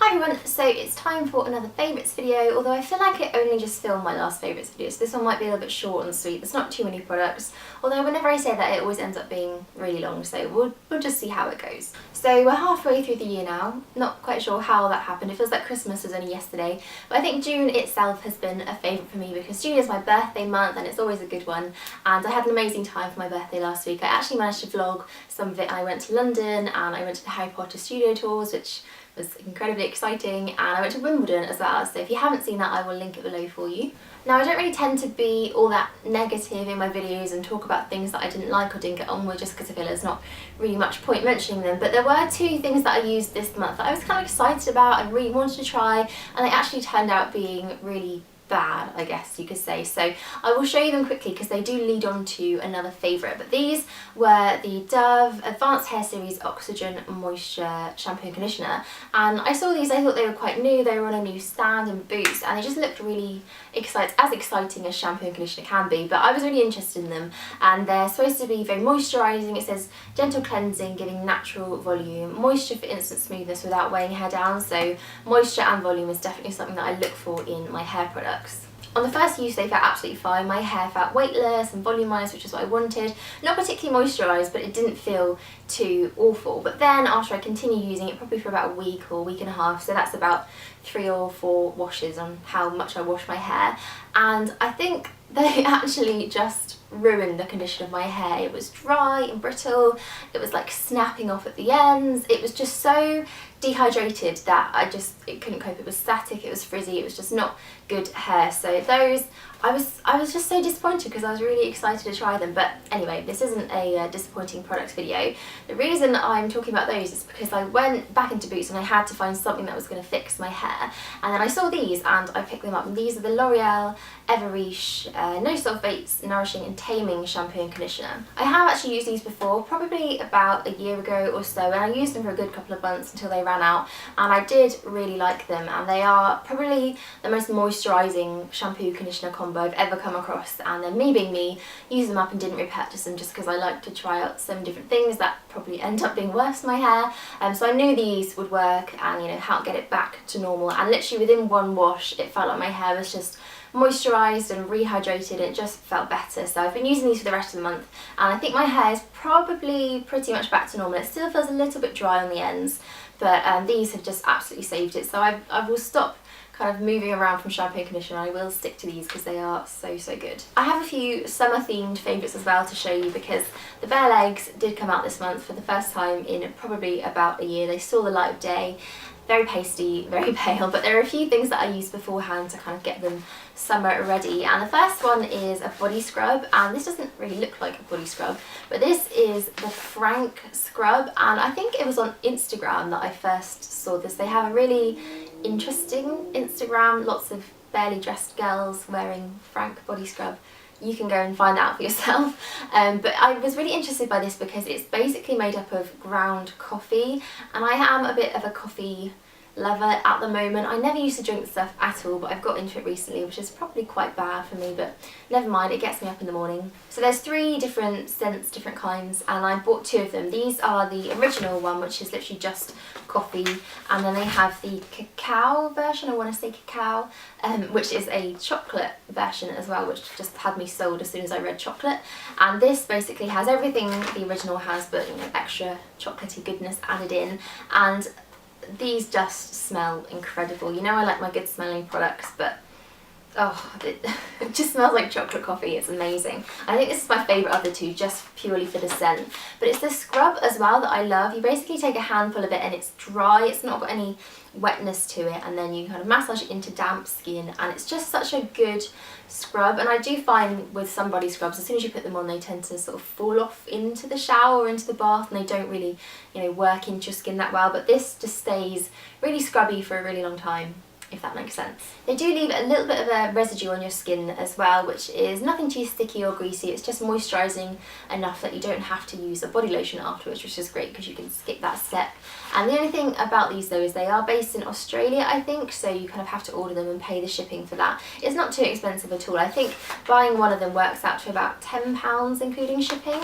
Hi everyone, so it's time for another favourites video, although I feel like I only just filmed my last favourites video, so this one might be a little bit short and sweet. There's not too many products, although whenever I say that it always ends up being really long, so we'll just see how it goes. So we're halfway through the year now, not quite sure how that happened. It feels like Christmas was only yesterday, but I think June itself has been a favourite for me because June is my birthday month and it's always a good one, and I had an amazing time for my birthday last week. I actually managed to vlog some of it. I went to London and I went to the Harry Potter studio tours, which was incredibly exciting, and I went to Wimbledon as well, so if you haven't seen that I will link it below for you. Now, I don't really tend to be all that negative in my videos and talk about things that I didn't like or didn't get on with just because I feel there's not really much point mentioning them, but there were two things that I used this month that I was kind of excited about and really wanted to try, and they actually turned out being really bad, I guess you could say. So I will show you them quickly because they do lead on to another favourite, but these were the Dove Advanced Hair Series Oxygen Moisture Shampoo and Conditioner, and I saw these, I thought they were quite new, they were on a new stand in Boots, and they just looked really exciting as shampoo and conditioner can be, but I was really interested in them, and they're supposed to be very moisturising. It says gentle cleansing, giving natural volume, moisture for instant smoothness without weighing hair down, so moisture and volume is definitely something that I look for in my hair products. On the first use they felt absolutely fine. My hair felt weightless and volumised, which is what I wanted. Not particularly moisturised, but it didn't feel too awful. But then after I continued using it, probably for about a week or a week and a half, so that's about 3 or 4 washes on how much I wash my hair, and I think they actually just ruined the condition of my hair. It was dry and brittle, it was like snapping off at the ends, it was just so dehydrated that it couldn't cope. It was static, it was frizzy, it was just not good hair. So those, I was just so disappointed because I was really excited to try them. But anyway, this isn't a disappointing products video. The reason I'm talking about those is because I went back into Boots and I had to find something that was going to fix my hair, and then I saw these and I picked them up, and these are the L'Oreal Riche No Sulphates Nourishing and Taming Shampoo and Conditioner. I have actually used these before, probably about a year ago or so, and I used them for a good couple of months until they ran out, and I did really like them, and they are probably the most moisturising shampoo conditioner combo I've ever come across. And then me being me, used them up and didn't repurchase them just because I like to try out some different things that probably end up being worse for my hair, so I knew these would work and, you know, how to get it back to normal, and literally within one wash it felt like my hair was just moisturised and rehydrated, and it just felt better. So I've been using these for the rest of the month, and I think my hair is probably pretty much back to normal. It still feels a little bit dry on the ends, but these have just absolutely saved it. So I will stop kind of moving around from shampoo and conditioner. I will stick to these because they are so good. I have a few summer themed favourites as well to show you because the Bare Legs did come out this month for the first time in probably about a year. They saw the light of day. Very pasty, very pale, but there are a few things that I used beforehand to kind of get them summer ready. And the first one is a body scrub, and this doesn't really look like a body scrub, but this is the Frank scrub, and I think it was on Instagram that I first saw this. They have a really interesting Instagram, lots of barely dressed girls wearing Frank body scrub. You can go and find that out for yourself, but I was really interested by this because it's basically made up of ground coffee, and I am a bit of a coffee lover at the moment. I never used to drink stuff at all, but I've got into it recently, which is probably quite bad for me, but never mind, it gets me up in the morning. So there's 3 different scents, different kinds, and I bought 2 of them. These are the original one, which is literally just coffee, and then they have the cacao version, I want to say cacao, which is a chocolate version as well, which just had me sold as soon as I read chocolate. And this basically has everything the original has, but, you know, extra chocolatey goodness added in, and these just smell incredible. You know, I like my good smelling products, but oh, it just smells like chocolate coffee. It's amazing. I think this is my favourite of the 2 just purely for the scent. But it's the scrub as well that I love. You basically take a handful of it and it's dry, it's not got any wetness to it, and then you kind of massage it into damp skin, and it's just such a good scrub. And I do find with some body scrubs, as soon as you put them on, they tend to sort of fall off into the shower or into the bath, and they don't really, you know, work into your skin that well. But this just stays really scrubby for a really long time, if that makes sense. They do leave a little bit of a residue on your skin as well, which is nothing too sticky or greasy. It's just moisturising enough that you don't have to use a body lotion afterwards, which is great because you can skip that step. And the only thing about these though is they are based in Australia, I think, so you kind of have to order them and pay the shipping for that. It's not too expensive at all. I think buying one of them works out to about £10 including shipping.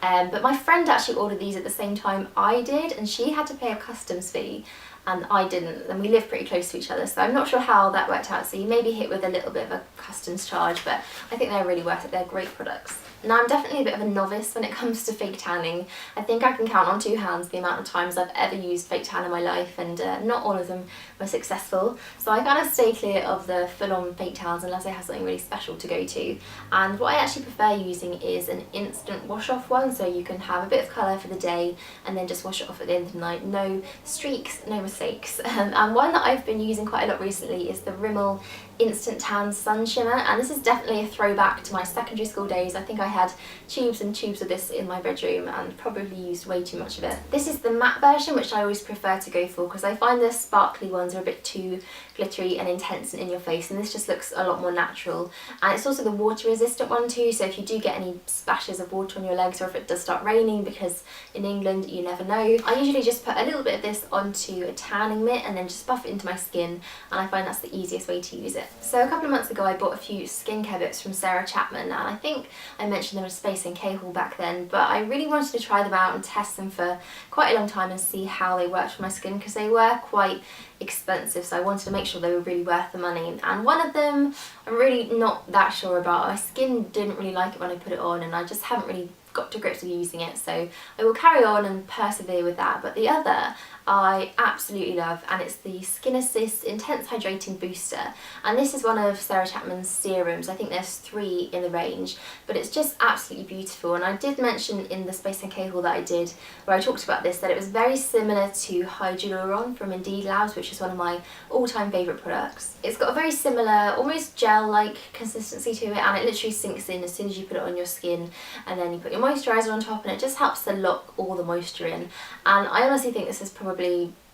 But my friend actually ordered these at the same time I did, and she had to pay a customs fee. and I didn't, and we live pretty close to each other, so I'm not sure how that worked out. So you may be hit with a little bit of a customs charge, but I think they're really worth it. They're great products. Now, I'm definitely a bit of a novice when it comes to fake tanning. I think I can count on 2 hands the amount of times I've ever used fake tan in my life, and not all of them were successful. So I kind of stay clear of the full-on fake tans unless I have something really special to go to. And what I actually prefer using is an instant wash-off one, so you can have a bit of colour for the day and then just wash it off at the end of the night. No streaks, no mistakes. And one that I've been using quite a lot recently is the Rimmel Instant Tan Sun Shimmer, and this is definitely a throwback to my secondary school days. I think I had tubes and tubes of this in my bedroom and probably used way too much of it. This is the matte version, which I always prefer to go for because I find the sparkly ones are a bit too glittery and intense and in your face, and this just looks a lot more natural. And it's also the water resistant one too, so if you do get any splashes of water on your legs, or if it does start raining, because in England you never know, I usually just put a little bit of this onto a tanning mitt and then just buff it into my skin, and I find that's the easiest way to use it. So a couple of months ago I bought a few skincare bits from Chapman, and I think I mentioned them in a Space NK haul back then, but I really wanted to try them out and test them for quite a long time and see how they worked for my skin, because they were quite expensive, so I wanted to make sure they were really worth the money. And one of them I'm really not that sure about. My skin didn't really like it when I put it on, and I just haven't really got to grips with using it, so I will carry on and persevere with that. But the other I absolutely love, and it's the Skin Assist Intense Hydrating Booster, and this is one of Chapman's serums. I think there's 3 in the range, but it's just absolutely beautiful. And I did mention in the Space NK haul that I did, where I talked about this, that it was very similar to Hydraluron from Indeed Labs, which is one of my all-time favourite products. It's got a very similar, almost gel-like consistency to it, and it literally sinks in as soon as you put it on your skin, and then you put your moisturiser on top, and it just helps to lock all the moisture in. And I honestly think this is probably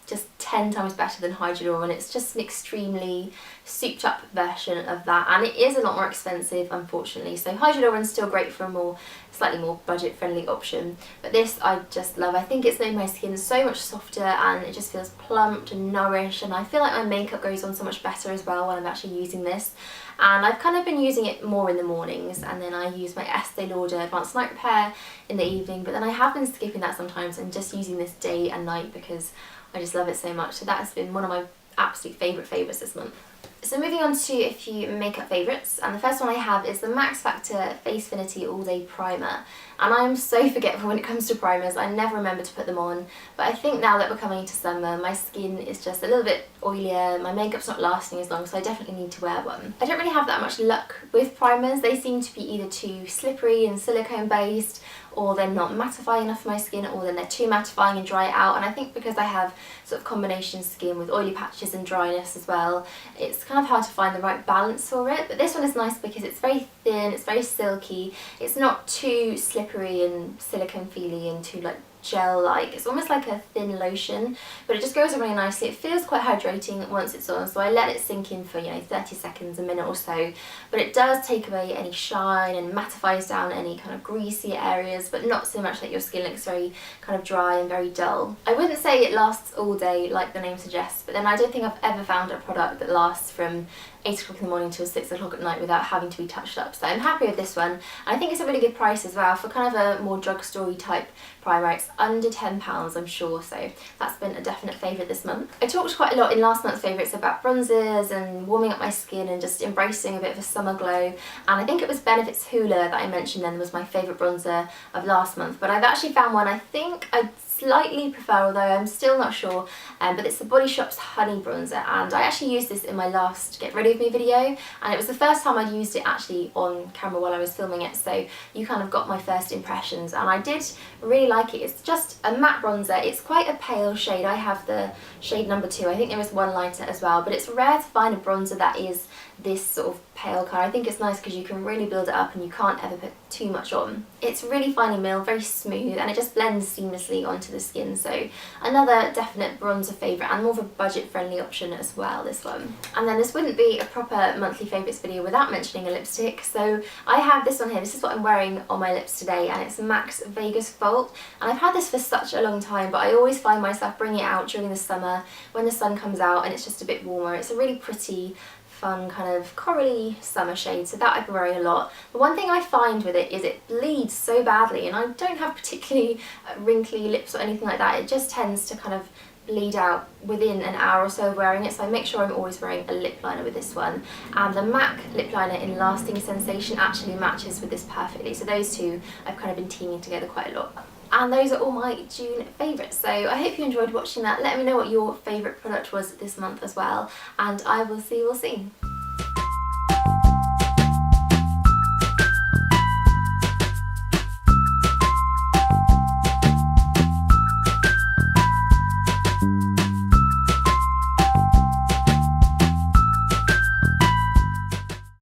just 10 times better than Hydraluron. It's just an extremely souped up version of that, and it is a lot more expensive, unfortunately. So Hydraluron's still great for a slightly more budget friendly option, but this I just love. I think it's made my skin so much softer, and it just feels plumped and nourished, and I feel like my makeup goes on so much better as well when I'm actually using this. And I've kind of been using it more in the mornings, and then I use my Estee Lauder Advanced Night Repair in the evening, but then I have been skipping that sometimes and just using this day and night because I just love it so much. So that has been one of my absolute favourites this month. So moving on to a few makeup favourites, and the first one I have is the Max Factor Facefinity All Day Primer. And I'm so forgetful when it comes to primers, I never remember to put them on, but I think now that we're coming into summer, my skin is just a little bit oilier, my makeup's not lasting as long, so I definitely need to wear one. I don't really have that much luck with primers. They seem to be either too slippery and silicone based, or they're not mattifying enough for my skin, or then they're too mattifying and dry it out. And I think because I have sort of combination skin with oily patches and dryness as well, it's kind of hard to find the right balance for it. But this one is nice because it's very thin, it's very silky, it's not too slippery and silicone feely and too like gel-like. It's almost like a thin lotion, but it just goes on really nicely. It feels quite hydrating once it's on, so I let it sink in for 30 seconds, a minute or so, but it does take away any shine and mattifies down any kind of greasy areas, but not so much that your skin looks very kind of dry and very dull. I wouldn't say it lasts all day like the name suggests, but then I don't think I've ever found a product that lasts from 8 o'clock in the morning till 6 o'clock at night without having to be touched up. So I'm happy with this one, and I think it's a really good price as well for kind of a more drugstore-y type primer. It's under £10, I'm sure, so that's been a definite favourite this month. I talked quite a lot in last month's favourites about bronzers and warming up my skin and just embracing a bit of a summer glow, and I think it was Benefit's Hoola that I mentioned then was my favourite bronzer of last month, but I've actually found one I think I slightly prefer, although I'm still not sure, but it's the Body Shop's Honey Bronzer, and I actually used this in my last Get Ready With Me video, and it was the first time I'd used it actually on camera while I was filming it, so you kind of got my first impressions, and I did really like it. It's just a matte bronzer. It's quite a pale shade. I have the shade number 2. I think there is one lighter as well, but it's rare to find a bronzer that is this sort of pale colour. I think it's nice because you can really build it up and you can't ever put too much on. It's really finely milled, very smooth, and it just blends seamlessly onto the skin, so another definite bronzer favourite and more of a budget friendly option as well, this one. And then this wouldn't be a proper monthly favourites video without mentioning a lipstick, so I have this one here. This is what I'm wearing on my lips today, and it's MAC's Vegas Vault, and I've had this for such a long time, but I always find myself bringing it out during the summer when the sun comes out and it's just a bit warmer. It's a really pretty, fun kind of corally summer shade, so that I've been wearing a lot. The one thing I find with it is it bleeds so badly, and I don't have particularly wrinkly lips or anything like that. It just tends to kind of bleed out within an hour or so of wearing it, so I make sure I'm always wearing a lip liner with this one. And the MAC lip liner in Lasting Sensation actually matches with this perfectly, so those two I've kind of been teaming together quite a lot. And those are all my June favourites, so I hope you enjoyed watching that. Let me know what your favourite product was this month as well, and I will see you all soon.